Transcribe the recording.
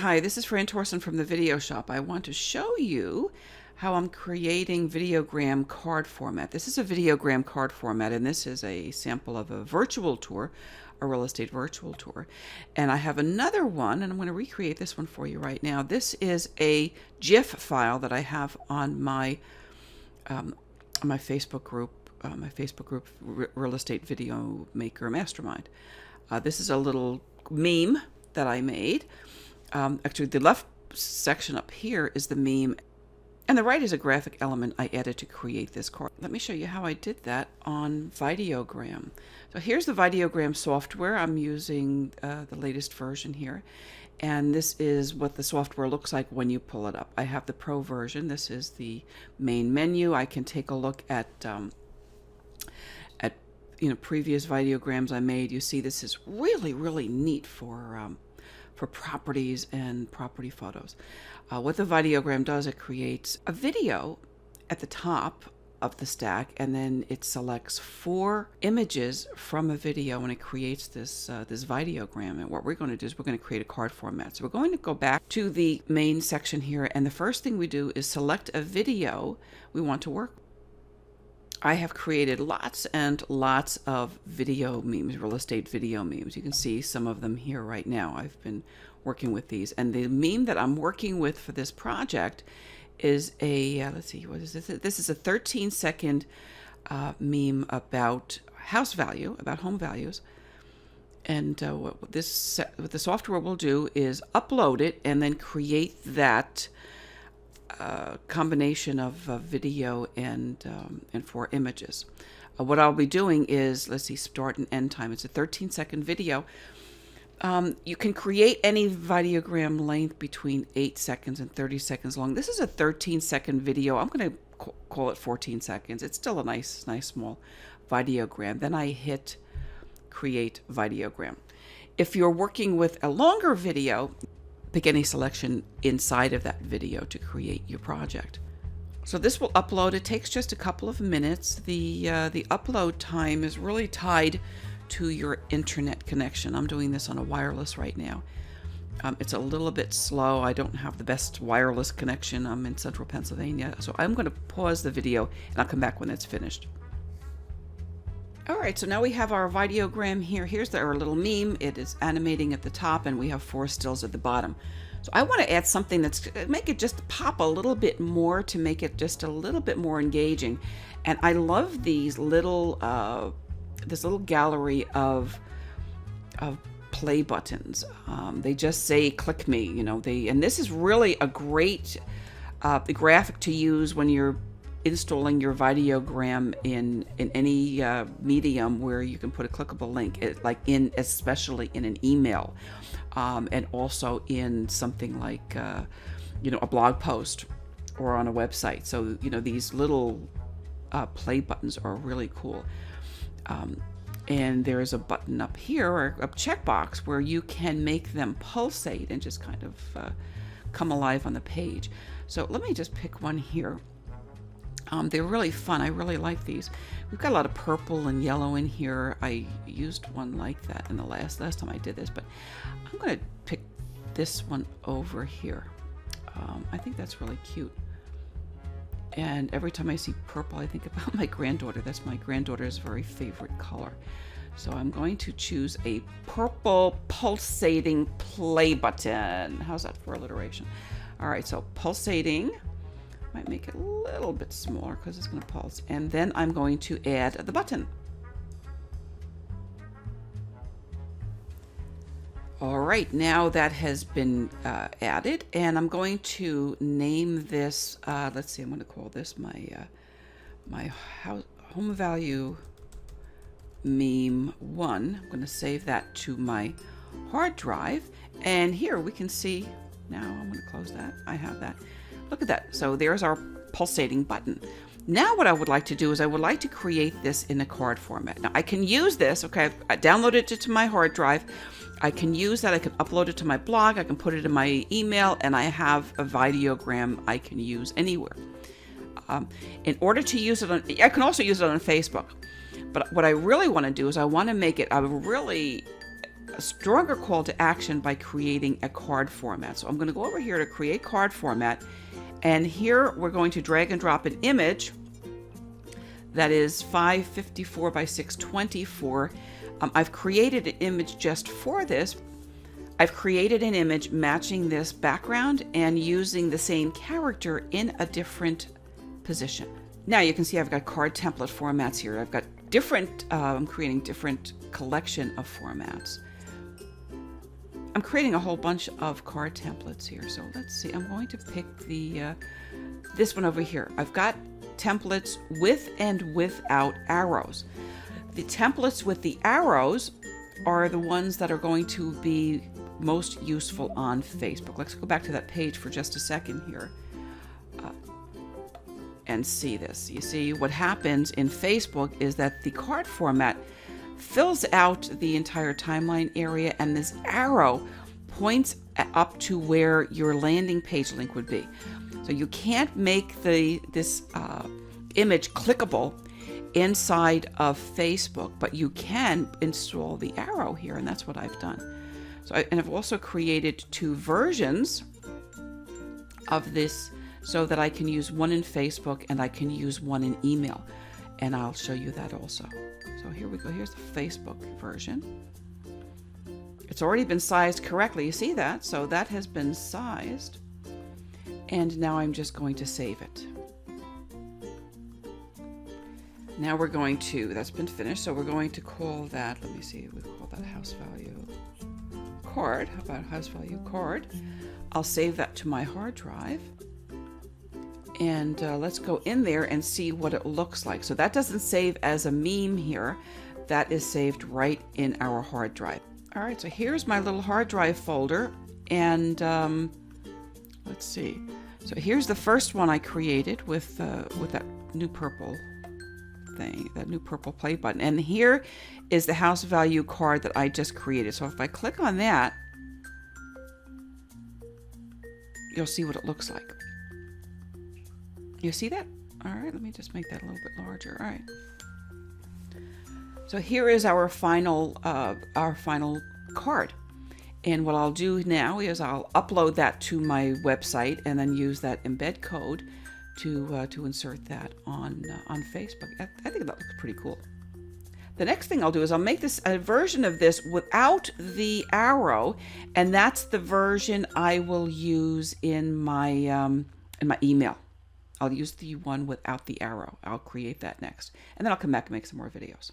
Hi, this is Flynn Thorsen from the Video Shop. I want to show you how I'm creating VydeoGram card format. This is a VydeoGram card format, and this is a sample of a virtual tour, a real estate virtual tour. And I have another one, and I'm going to recreate this one for you right now. This is a GIF file that I have on my Facebook group, Real Estate Video Maker Mastermind. This is a little meme that I made. Actually, the left section up here is the meme, and the right is a graphic element I added to create this card. Let me show you how I did that on VydeoGram. So here's the VydeoGram software. I'm using the latest version here, and this is what the software looks like when you pull it up. I have the Pro version. This is the main menu. I can take a look at previous VydeoGrams I made. You see, this is really neat for properties and property photos. What the VydeoGram does, it creates a video at the top of the stack, and then it selects 4 images from a video, and it creates this VydeoGram. And what we're going to do is we're going to create a card format. So we're going to go back to the main section here, and the first thing we do is select a video we want to work with. I have created lots and lots of video memes, real estate video memes. You can see some of them here right now. I've been working with these. And the meme that I'm working with for this project is a, let's see, what is this? This is a 13-second meme about house value, about home values. And what the software will do is upload it and then create that combination of video and 4 images. What I'll be doing is, let's see, start and end time. It's a 13-second video. You can create any VydeoGram length between 8 seconds and 30 seconds long. This is a 13-second video. I'm going to call it 14 seconds. It's still a nice small VydeoGram. Then I hit create VydeoGram. If you're working with a longer video, pick any selection inside of that video to create your project. So this will upload. It takes just a couple of minutes. The upload time is really tied to your internet connection. I'm doing this on a wireless right now. It's a little bit slow. I don't have the best wireless connection. I'm in central Pennsylvania. So I'm going to pause the video and I'll come back when it's finished. All right, so now we have our VydeoGram here. Here's our little meme. It is animating at the top, and we have 4 stills at the bottom. So I want to add something that's make it just pop a little bit more, to make it just a little bit more engaging. And I love these little this little gallery of play buttons. They just say "click me," you know. And this is really a great graphic to use when you're installing your VydeoGram in any medium where you can put a clickable link, especially in an email, and also in something like a blog post or on a website. So these little play buttons are really cool. And there's a button up here, or a checkbox, where you can make them pulsate and just kind of come alive on the page. So let me just pick one here. They're really fun. I really like these. We've got a lot of purple and yellow in here. I used one like that in the last time I did this, but I'm going to pick this one over here. I think that's really cute. And every time I see purple, I think about my granddaughter. That's my granddaughter's very favorite color. So I'm going to choose a purple pulsating play button. How's that for alliteration? All right, so pulsating. Might make it a little bit smaller because it's going to pulse. And then I'm going to add the button. All right, now that has been added, and I'm going to name this, let's see, I'm going to call this my home value meme 1. I'm going to save that to my hard drive. And here we can see, now I'm going to close that. I have that. Look at that. So there's our pulsating button. Now what I would like to do is I would like to create this in a card format. Now I can use this, okay, I downloaded it to my hard drive. I can use that, I can upload it to my blog, I can put it in my email, and I have a VydeoGram I can use anywhere. In order to use it on, I can also use it on Facebook. But what I really want to do is I want to make it a really a stronger call to action by creating a card format. So I'm going to go over here to create card format, and here we're going to drag and drop an image that is 554 by 624. I've created an image just for this. I've created an image matching this background and using the same character in a different position. Now you can see I've got card template formats here. I've got different, I'm creating different collection of formats. I'm creating a whole bunch of card templates here. So let's see, I'm going to pick the this one over here. I've got templates with and without arrows. The templates with the arrows are the ones that are going to be most useful on Facebook. Let's go back to that page for just a second here and see this. You see what happens in Facebook is that the card format fills out the entire timeline area, and this arrow points up to where your landing page link would be. So you can't make this image clickable inside of Facebook, but you can install the arrow here, and that's what I've done. So and I've also created 2 versions of this so that I can use one in Facebook and I can use one in email, and I'll show you that also. So here we go. Here's the Facebook version. It's already been sized correctly. You see that? So that has been sized, and now I'm just going to save it. Now we're going to, that's been finished, so we're going to call that, let me see, we call that house value card. How about house value card? I'll save that to my hard drive, and let's go in there and see what it looks like. So that doesn't save as a meme here. That is saved right in our hard drive. All right, so here's my little hard drive folder, and let's see. So here's the first one I created with that new purple thing, that new purple play button. And here is the house value card that I just created. So if I click on that, you'll see what it looks like. You see that? All right, let me just make that a little bit larger. All right. So here is our final card. And what I'll do now is I'll upload that to my website and then use that embed code to insert that on Facebook. I think that looks pretty cool. The next thing I'll do is I'll make this a version of this without the arrow, and that's the version I will use in my email. I'll use the one without the arrow. I'll create that next, and then I'll come back and make some more videos.